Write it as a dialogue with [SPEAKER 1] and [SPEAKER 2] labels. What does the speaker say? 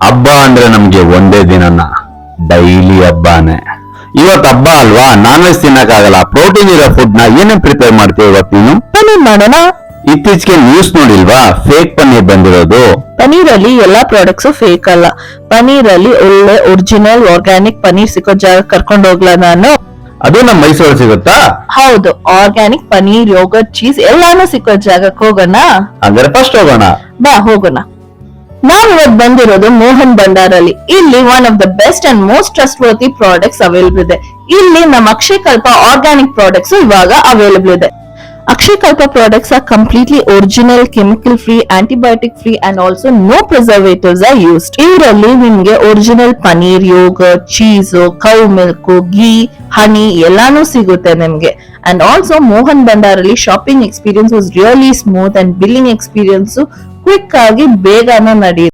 [SPEAKER 1] ಹಬ್ಬ ಅಂದ್ರೆ ನಮ್ಗೆ ಒಂದೇ ದಿನನ, ಡೈಲಿ ಹಬ್ಬನೇ. ಇವತ್ ಹಬ್ಬ ಅಲ್ವಾ, ನಾನ್ ವೆಜ್ ತಿನ್ನಕ್ಕಾಗಲ್ಲ. ಪ್ರೋಟೀನ್ ಇರೋ ಫುಡ್ ನ ಏನೇನ್ ಪ್ರಿಪೇರ್ ಮಾಡ್ತೀವಿ ಇವತ್ತು ನೀನು?
[SPEAKER 2] ಪನ್ನೀರ್ ಮಾಡೋಣ.
[SPEAKER 1] ಇತ್ತೀಚೆಗೆ ನ್ಯೂಸ್ ನೋಡಿಲ್ವಾ, ಫೇಕ್ ಪನ್ನೀರ್ ಬಂದಿರೋದು.
[SPEAKER 2] ಪನ್ನೀರ್ ಅಲ್ಲಿ ಎಲ್ಲಾ ಪ್ರಾಡಕ್ಟ್ಸ್ ಫೇಕ್ ಅಲ್ಲ. ಪನ್ನೀರ್ ಅಲ್ಲಿ ಒಳ್ಳೆ ಒರಿಜಿನಲ್ ಆರ್ಗ್ಯಾನಿಕ್ ಪನ್ನೀರ್ ಸಿಕ್ಕೋ ಜಾಗ ಕರ್ಕೊಂಡು ಹೋಗ್ಲಾ ನಾನು?
[SPEAKER 1] ಅದು ನಮ್ ಮೈಸೂರಲ್ಲಿ ಸಿಗುತ್ತಾ?
[SPEAKER 2] ಹೌದು, ಆರ್ಗ್ಯಾನಿಕ್ ಪನ್ನೀರ್, ಯೋಗರ್ಟ್, ಚೀಸ್ ಎಲ್ಲಾನು ಸಿಕ್ಕೋ ಜಾಗಕ್ಕೆ ಹೋಗೋಣ.
[SPEAKER 1] ಅಂದ್ರೆ ಫಸ್ಟ್ ಹೋಗೋಣ.
[SPEAKER 2] ಬಾ ಹೋಗೋಣ. ನಾವ್ ಇವತ್ತು ಬಂದಿರೋದು ಮೋಹನ್ ಭಂಡಾರಲ್ಲಿ. ಇಲ್ಲಿ one of the best and most trustworthy products available ಇದೆ. ಇಲ್ಲಿ ನಮ್ಮ ಅಕ್ಷಯ ಕಲ್ಪ ಆರ್ಗ್ಯಾನಿಕ್ ಪ್ರಾಡಕ್ಟ್ಸ್ ಇವಾಗ ಅವೈಲೇಬಲ್ ಇದೆ. Akshayakalpa products are completely original, chemical free, antibiotic free and also no preservatives are used. ಇದರಲ್ಲಿ ನಿಮ್ಗೆ original paneer, yoghurt, cheese, cow milk, ghee, honey ಎಲ್ಲಾನು ಸಿಗುತ್ತೆ ನಿಮ್ಗೆ. ಅಂಡ್ ಆಲ್ಸೋ ಮೋಹನ್ ಭಂಡಾರಲ್ಲಿ shopping experience was really smooth and billing experience quick ಆಗಿ ಬೇಗನೆ ನಡೆಯುತ್ತೆ.